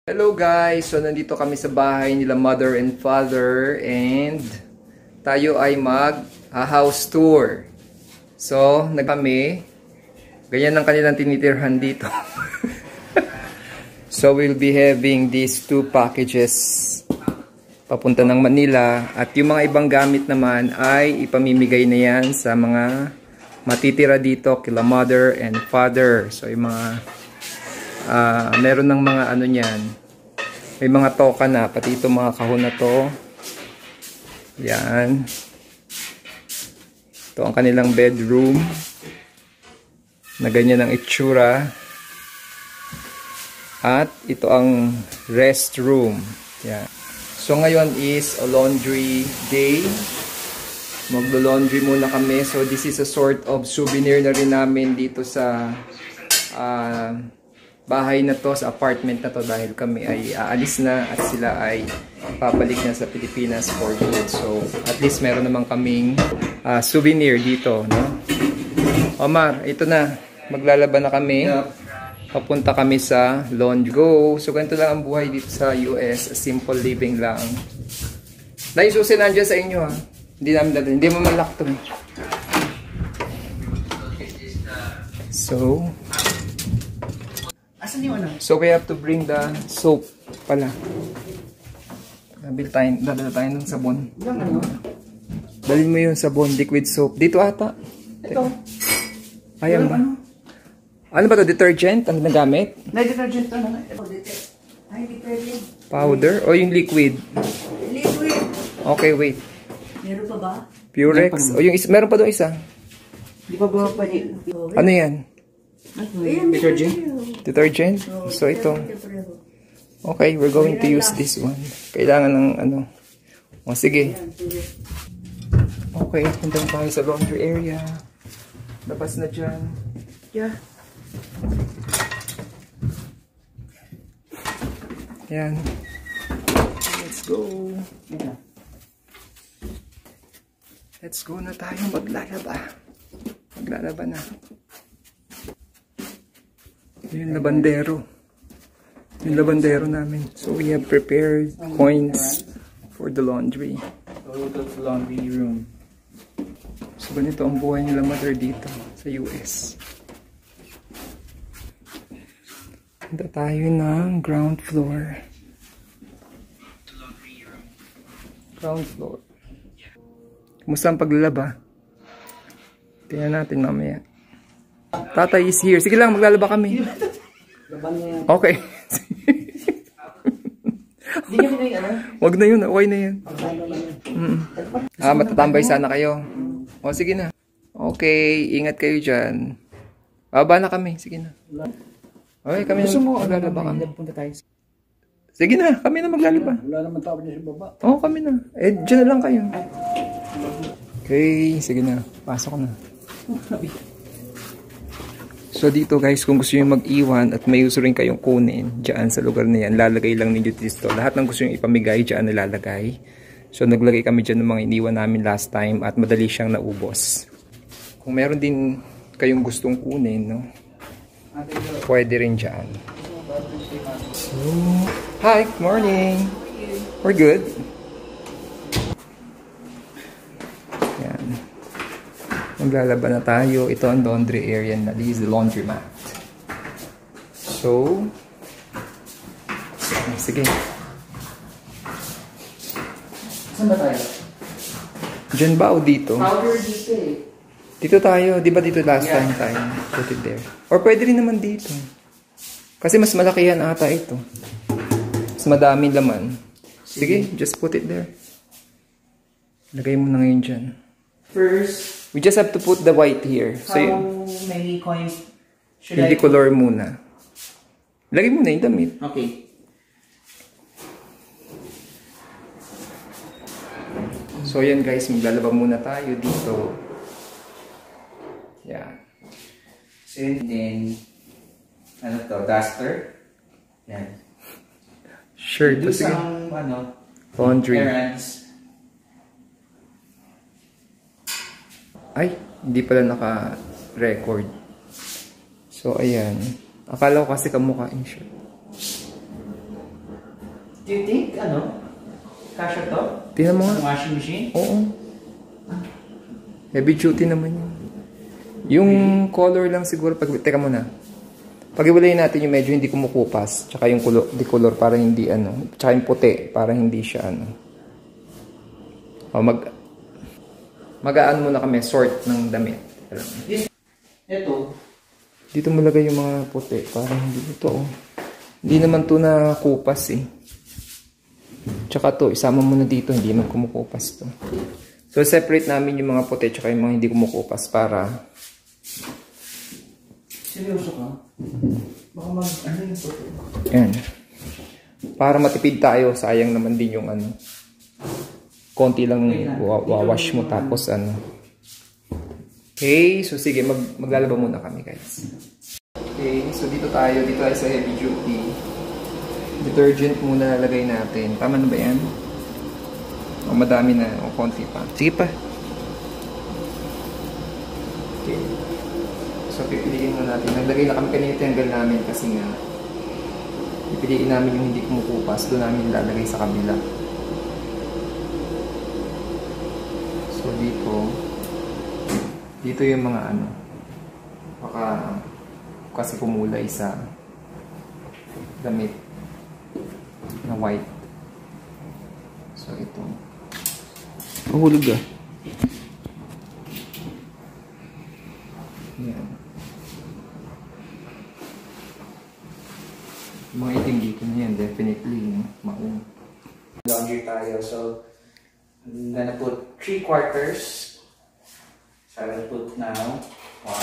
Hello guys! So nandito kami sa bahay nila mother and father and tayo ay mag-house tour. So kami, ganyan ang kanilang tinitirhan dito. So we'll be having these 2 packages papunta ng Manila at yung mga ibang gamit naman ay ipamimigay na yan sa mga matitira dito kila mother and father. So yung mga meron ng mga ano niyan. May mga toka na, pati itong mga kahon na to. Yan. Ito ang kanilang bedroom. Na ganyan ang itsura. At ito ang restroom. Yan. So ngayon is a laundry day. Maglo-laundry muna kami. So this is a sort of souvenir na rin namin dito sa bahay na to, sa apartment na to, dahil kami ay aalis na at sila ay papalik na sa Pilipinas for good. So at least meron naman kaming souvenir dito, no? Omar, ito na. Maglalaban na kami. Papunta kami sa laundry. Go! So ganito lang ang buhay dito sa US. A simple living lang. Dahil susi nandiyan sa inyo, ha. Hindi namin dala. Hindi mo malak to. So we have to bring the soap pala. Dadala tayo ng sabon. Dalhin mo yung sabon, liquid soap. Dito ata. Ito. Ayan ba? Ano ba to? Detergent? Ang nagamit? Detergent ano? Ay, detergent. Powder? O yung liquid? Liquid. Okay, wait. Meron pa ba? Purex? O yung isa, meron pa doon isa? Di pa ba pa ni? Ano yan? Detergent? Detergent? So ito. Okay, we're going to use this one. Kailangan ng ano. O sige. Okay, punta tayo sa laundry area. Labas na dyan. Yeah. Yan. Let's go. Let's go na tayo maglalaba. Maglalaba na. Yung labandero. Yung labandero namin. So we have prepared coins for the laundry. So we'll go to laundry room. So ganito ang buhay nila mother dito sa US. Punta tayo ng ground floor. Ground floor. Kumusta ang paglalaba? Tingnan natin mamaya. Tatay is here. Sige lang, maglalaba kami. Okay. Wag na yun. Okay na yan. Matatambay sana kayo. O, sige na. Okay, ingat kayo dyan. Baba na kami. Sige na. Okay, kami na maglalaba kami. Sige na, kami na maglalaba. Wala naman tao niya sa baba. Oo, kami na. Eh, dyan na lang kayo. Okay, sige na. Pasok na. So dito guys, kung gusto nyo mag-iwan at may gusto rin kayong kunin dyan sa lugar na yan, lalagay lang ninyo dito. Lahat ng gusto nyo ipamigay dyan nalalagay. So naglagay kami dyan ng mga iniwan namin last time at madali siyang naubos. Kung meron din kayong gustong kunin, no, pwede rin dyan. So, hi, good morning. We're good. Yan. Maglalaba na tayo. Ito ang laundry area na. This is the laundry mat. So, sige. Saan ba tayo? Diyan ba o dito? Powder dito eh. Dito tayo. Di ba dito last time tayo? Put it there. Or pwede rin naman dito. Kasi mas malaki yan ata ito. Mas madaming laman. Sige, just put it there. Lagay mo na ngayon dyan. First, we just have to put the white here. So, how many coins should hindi I... color muna. Lagay mo na yung damit. Okay. So, yan guys. Maglalaba muna tayo dito. Yeah. So, and then, ano to, duster? Yan. Sure. Do Sige. some, ano, Laundry. errands. Ay, hindi pala naka-record. So, ayan. Akala ko kasi kamukhain siya. Do you think, kasha to? Tingnan mo nga. Sa washing machine? Oo. Heavy duty naman yun. Yung color lang siguro, teka muna. Pag-iwalayin natin yung medyo hindi kumukupas, tsaka yung color para hindi tsaka yung puti para hindi siya O mag-aan muna kami, sort ng damit. Ito. Dito mo lagay yung mga puti para hindi ito Hindi naman to na kupas eh. Tsaka to, isama mo na dito, hindi naman kumukupas to. So separate namin yung mga puti tsaka yung mga hindi kumukupas para seryoso ka? Baka yung puti? Yan. Para matipid tayo, sayang naman din yung konti lang wawash mo tapos Okay, so sige, maglalaba muna kami guys. Okay, so dito tayo sa heavy duty. Detergent muna lalagay natin. Tama na ba yan? O madami na, o konti pa. Sige pa. Okay. So pipiliin muna natin. Naglagay na kami kanina tanggal namin kasi nga pipiliin namin yung hindi kumukupas. Doon namin lalagay sa kabila. So dito yung mga baka kasi kumulay sa damit na white. So ito. Mahulog ah. Yan. Mga itim dito na yan, definitely maun. Laundry tayo, so I'm gonna put 3/4. So I will put now 1.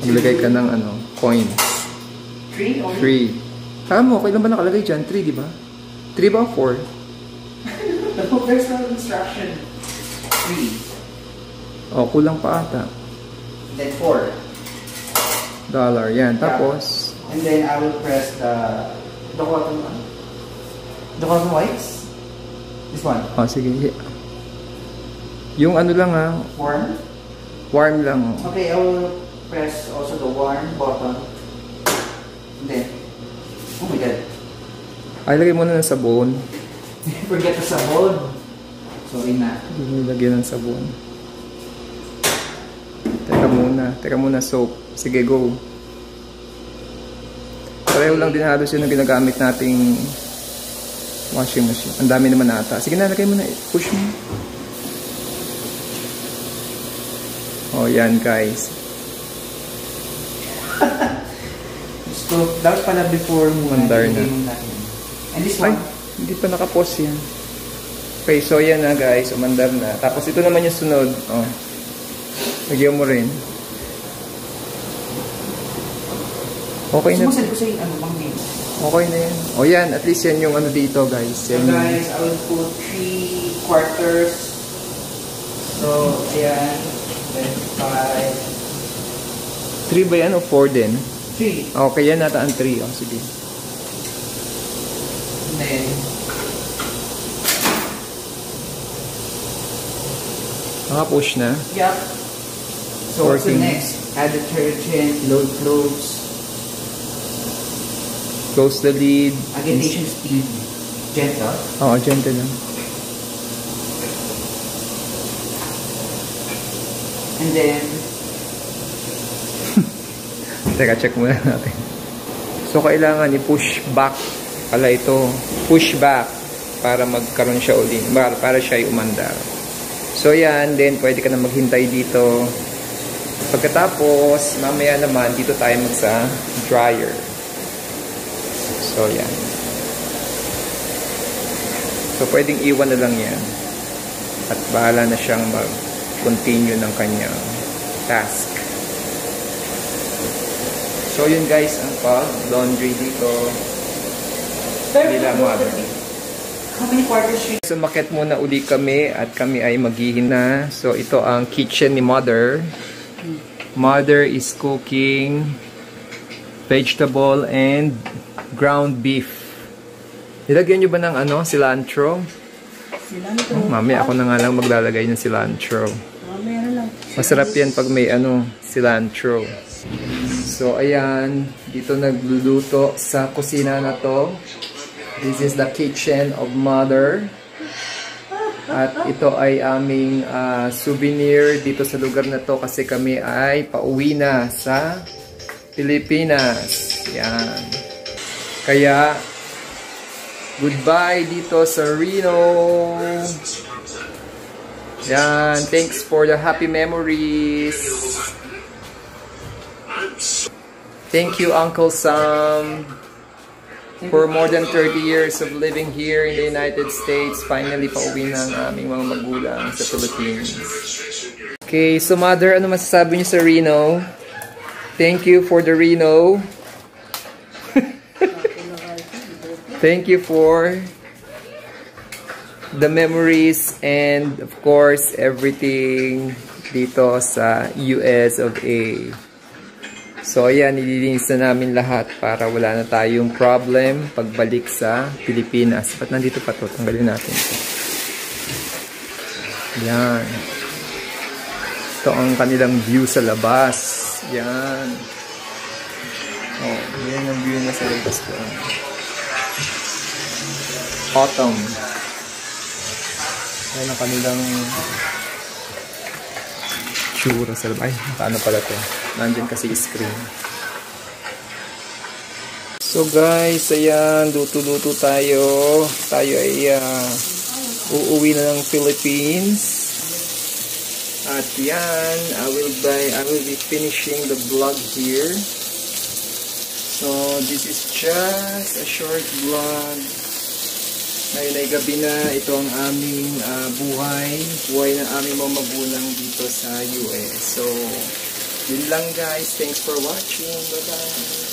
Maglagay ka ng coin. 3 or 3. Tama mo, kailan ba nakalagay dyan? 3, di ba? 3 ba o 4? There's no instruction. 3. O, kulang pa ata. Then 4. Dollar, yan. Tapos, And then I will press the cotton one. The cotton whites. This one. sige. Yung lang Warm. warm lang. Okay, I will press also the warm button. And then, oh my god. Ay, lagay mo na ng sabon. Forget the sabon. Sorry na. Hindi lagyan ng sabon. Teka muna soap. Sige, go. Pareho lang din halos yun ang ginagamit nating washing machine. Ang dami naman ata. Sige na, lagay mo na. Push mo. Oh, yan guys. So, dapat pala before mo Mandar na. And this Ay, one. hindi pa nakapost yan. Okay, so yan na guys. Umandar na. Tapos ito naman yung sunod. Oh. Lagyan mo rin. Okay na. Sumusad ko sa yung bang name. Okay na yan. O yan, at least yan yung dito guys. So Yan guys, I will put 3/4. So, ayan. Then 5. 3 ba yan o 4 din? 3. Okay, yan nata ang 3. O, sige. And then, Naka-push na. yep. So what's the Working. next? Add detergent, load clothes, Close the lid. agitation speed, gentle. Oo, gentle lang. And then, Teka, check muna natin. So, kailangan i-push back. Pala ito. Push back para magkaroon siya ulit. Para siya ay umandar. So, yan. Then, pwede ka na maghintay dito. Pagkatapos, mamaya naman, dito tayo magsa dryer. So, yan. So, pwedeng iwan na lang yan. At bahala na siyang mag-continue ng kanyang task. So, yun guys, ang pag-laundry dito. Nila mother. how many quarters should So, makit muna uli kami at kami ay maghihina. So, ito ang kitchen ni Mother. Mother is cooking vegetable and ground beef. Nilagyan nyo ba ng cilantro? Cilantro. Mami, ako na nga lang maglalagay ng cilantro. Meron lang. Masarap yan pag may cilantro. So ayan, dito nagluluto sa kusina na to. This is the kitchen of Mother. At ito ay aming souvenir dito sa lugar na to kasi kami ay pauwi na sa Pilipinas. Yan. Kaya goodbye dito sa Reno. Yan, thanks for the happy memories. Thank you, Uncle Sam, for more than 30 years of living here in the United States. Finally, pauwi na ang aming mga magulang sa Philippines. Okay, so Mother, ano masasabi niyo sa Reno? Thank you for the Reno. Thank you for the memories and of course everything dito sa US of A. So ayan, nililinis na namin lahat para wala na tayong problem pagbalik sa Pilipinas. Ba't nandito pa to? Tanggalin natin ito. Yan. Ito ang kanilang view sa labas. Yan. Oh, yan ang view na sa labas ko. Autumn. Yan ang kanilang tsura sa labas. Ay, paano pala to? Nandyan kasi screen. So guys, ayan, luto-luto tayo. Tayo ay uuwi na ng Philippines. At yan, I will be finishing the vlog here. So this is just a short vlog. Ngayon ay gabi na. Ito ang aming buhay ng aming mga magulang dito sa US. So, yun lang guys. Thanks for watching. Bye-bye.